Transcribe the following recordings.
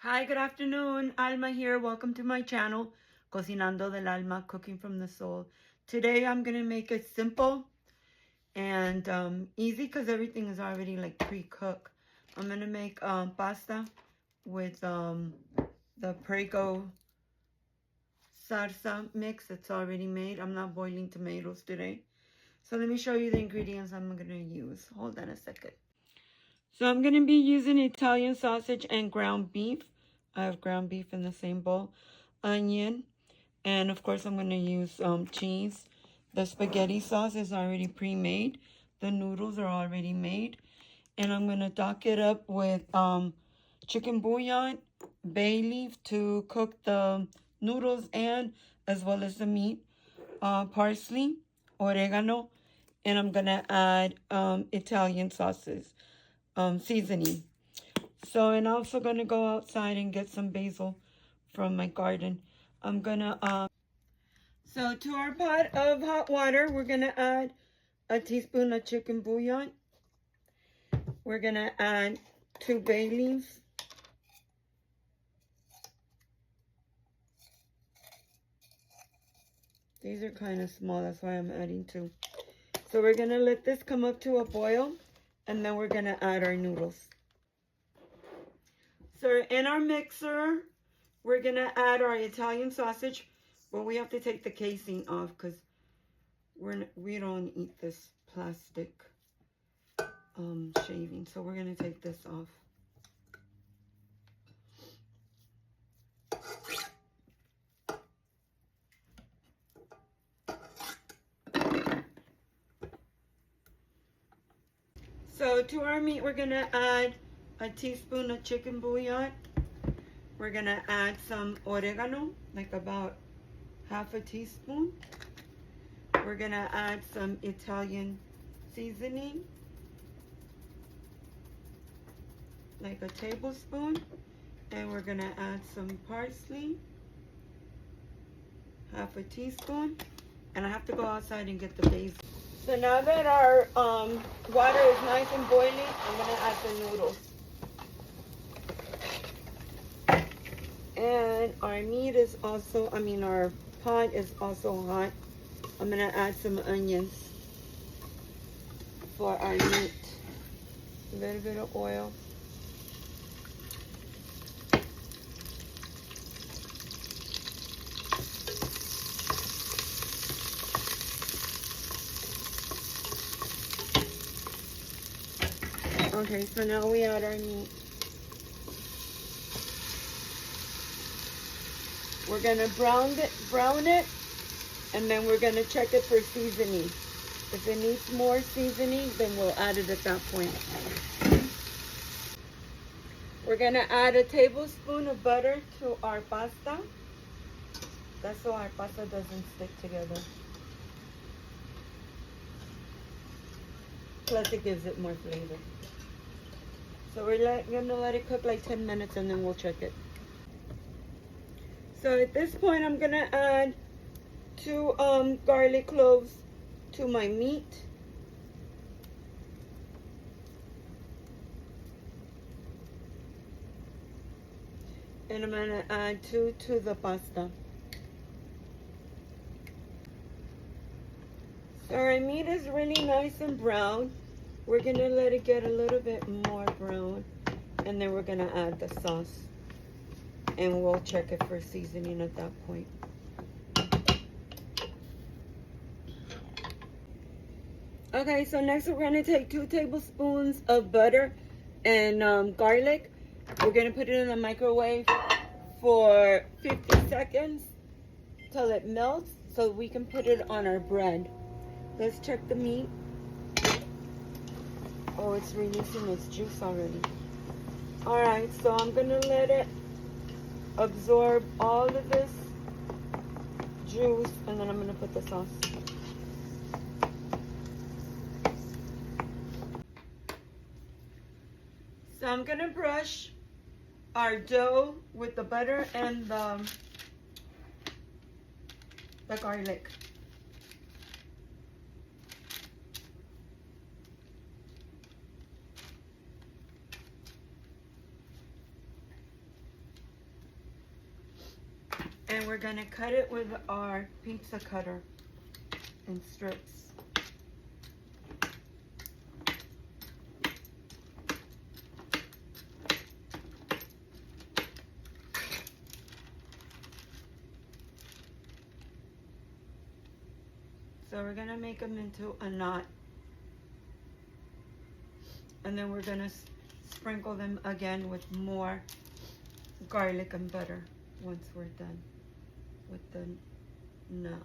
Hi, good afternoon. Alma here. Welcome to my channel, Cocinando del Alma, Cooking from the Soul. Today I'm going to make it simple and easy because everything is already like pre-cooked. I'm going to make pasta with the Prego salsa mix that's already made. I'm not boiling tomatoes today. So let me show you the ingredients I'm going to use. Hold on a second. So I'm going to be using Italian sausage and ground beef. I have ground beef in the same bowl. Onion. And of course I'm going to use cheese. The spaghetti sauce is already pre-made. The noodles are already made. And I'm going to dock it up with chicken bouillon, bay leaf to cook the noodles and as well as the meat, parsley, oregano, and I'm going to add Italian sauces. Seasoning. So, and I'm also going to go outside and get some basil from my garden. I'm going to, so to our pot of hot water, we're going to add a teaspoon of chicken bouillon. We're going to add 2 bay leaves. These are kind of small, that's why I'm adding 2. So we're going to let this come up to a boil, and then we're going to add our noodles. So in our mixer, we're going to add our Italian sausage, but we have to take the casing off because we don't eat this plastic shaving. So we're going to take this off. So to our meat, we're going to add a teaspoon of chicken bouillon. We're going to add some oregano, like about half a teaspoon. We're going to add some Italian seasoning, like a tablespoon. And we're going to add some parsley, half a teaspoon. And I have to go outside and get the basil. So now that our water is nice and boiling, I'm going to add the noodles. And our meat is also, our pot is also hot. I'm going to add some onions for our meat. A little bit of oil. Okay, so now we add our meat. We're going to brown it, and then we're going to check it for seasoning. If it needs more seasoning, then we'll add it at that point. We're going to add a tablespoon of butter to our pasta. That's so our pasta doesn't stick together. Plus it gives it more flavor. So we're going to let it cook like 10 minutes and then we'll check it. So at this point, I'm going to add 2 garlic cloves to my meat. And I'm going to add 2 to the pasta. So our meat is really nice and brown. We're going to let it get a little bit more brown. And then we're going to add the sauce. And we'll check it for seasoning at that point. Okay, so next we're going to take 2 tablespoons of butter and garlic. We're going to put it in the microwave for 50 seconds till it melts so we can put it on our bread. Let's check the meat. Oh, it's releasing its juice already. Alright, so I'm going to let it absorb all of this juice, and then I'm going to put the sauce. So I'm going to brush our dough with the butter and the garlic. And we're gonna cut it with our pizza cutter in strips. So we're gonna make them into a knot. And then we're gonna sprinkle them again with more garlic and butter once we're done with the knot.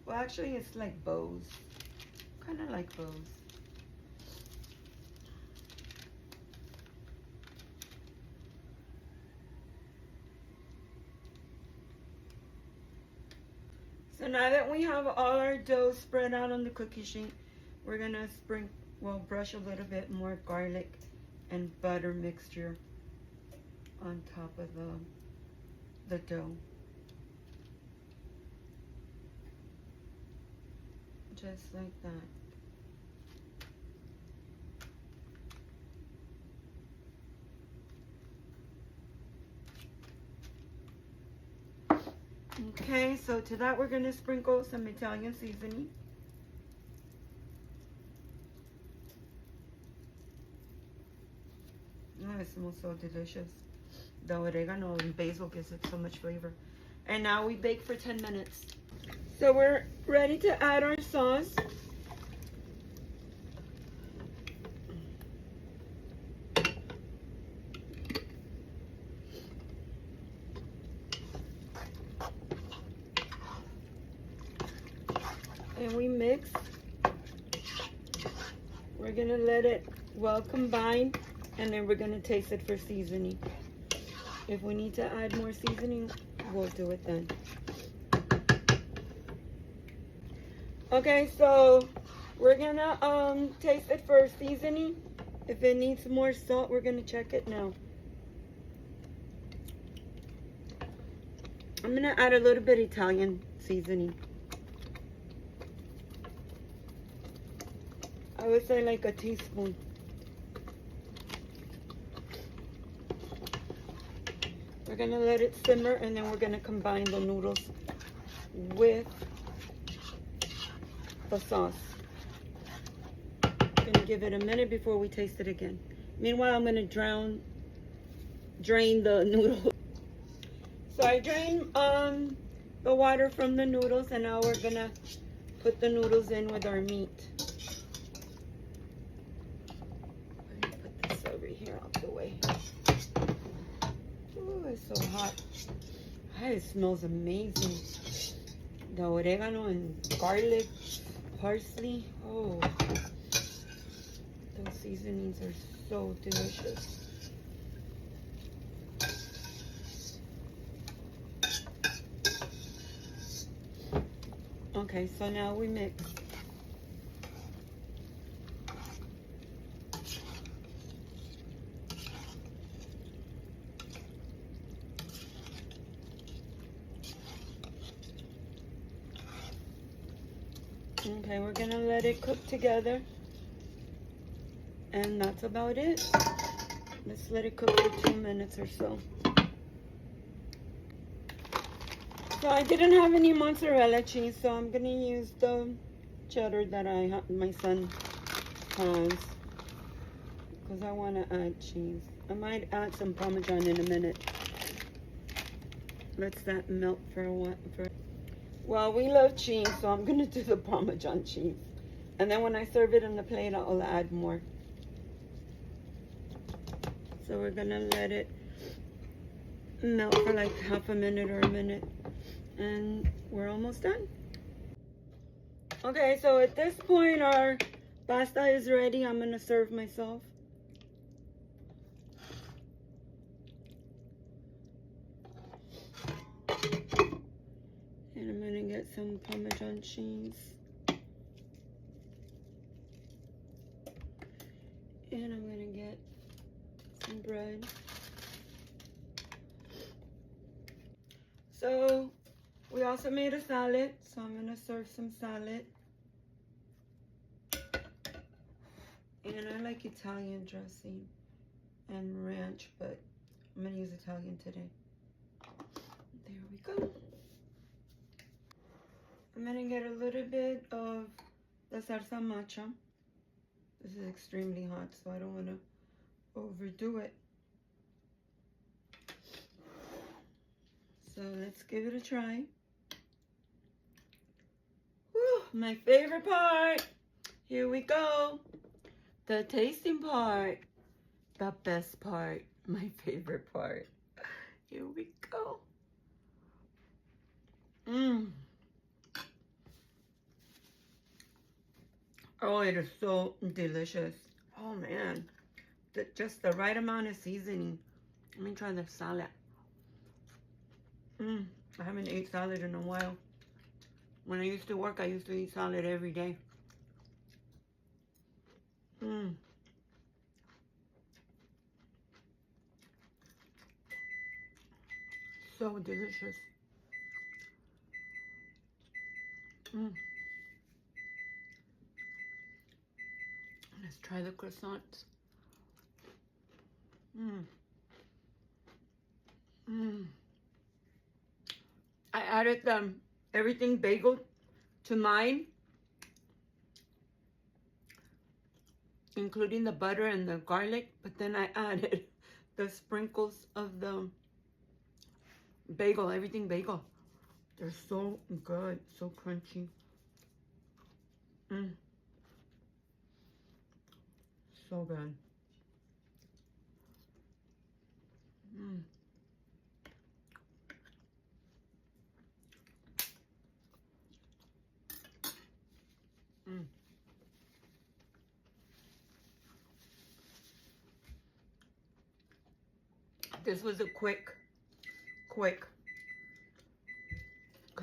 Well, actually it's like bows, kind of like bows. So now that we have all our dough spread out on the cookie sheet, we're gonna brush a little bit more garlic and butter mixture on top of the dough. Just like that. Okay, so to that we're going to sprinkle some Italian seasoning. Oh, it smells so delicious. The oregano and basil gives it so much flavor. And now we bake for 10 minutes. So we're ready to add our sauce. And we mix. We're gonna let it well combine, and then we're gonna taste it for seasoning. If we need to add more seasoning, we'll do it then. Okay, so we're gonna taste it for seasoning. If it needs more salt, we're gonna check it now. I'm gonna add a little bit Italian seasoning. I would say like a teaspoon. We're gonna let it simmer, and then we're gonna combine the noodles with the sauce. I'm gonna give it a minute before we taste it again. Meanwhile, I'm gonna drain the noodles. So I drained the water from the noodles, and now we're gonna put the noodles in with our meat. Out the way. Oh, it's so hot. It smells amazing. The oregano and garlic, parsley. Oh, those seasonings are so delicious. Okay, so now we mix. Okay, we're gonna let it cook together, and that's about it. Let's let it cook for 2 minutes or so. So I didn't have any mozzarella cheese, so I'm gonna use the cheddar that my son has, because I want to add cheese. I might add some Parmesan in a minute. Let's that melt for a while. Well, we love cheese, so I'm going to do the Parmesan cheese. And then when I serve it in the plate, I'll add more. So we're going to let it melt for like half a minute or a minute. And we're almost done. Okay, so at this point, our pasta is ready. I'm going to serve myself. And I'm going to get some Parmesan cheese. And I'm going to get some bread. So we also made a salad. So I'm going to serve some salad. And I like Italian dressing and ranch, but I'm going to use Italian today. There we go. I'm gonna get a little bit of the salsa matcha. This is extremely hot, so I don't want to overdo it. So let's give it a try. Whew, my favorite part. Here we go. The tasting part. The best part. My favorite part. Here we go. Mmm. Oh, it is so delicious. Oh, man. Just the right amount of seasoning. Let me try the salad. I haven't ate salad in a while. When I used to work, I used to eat salad every day. So delicious. Let's try the croissants. I added everything bagel to mine, including the butter and the garlic, but then I added the sprinkles of the bagel, everything bagel. They're so good, so crunchy. So good. This was a quick, because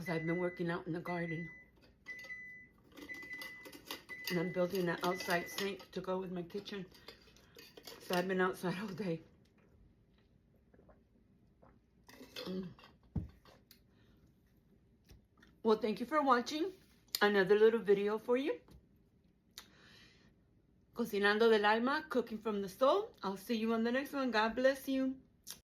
I've been working out in the garden. And I'm building an outside sink to go with my kitchen. So I've been outside all day. Well, thank you for watching another little video for you. Cocinando del Alma, cooking from the soul. I'll see you on the next one. God bless you.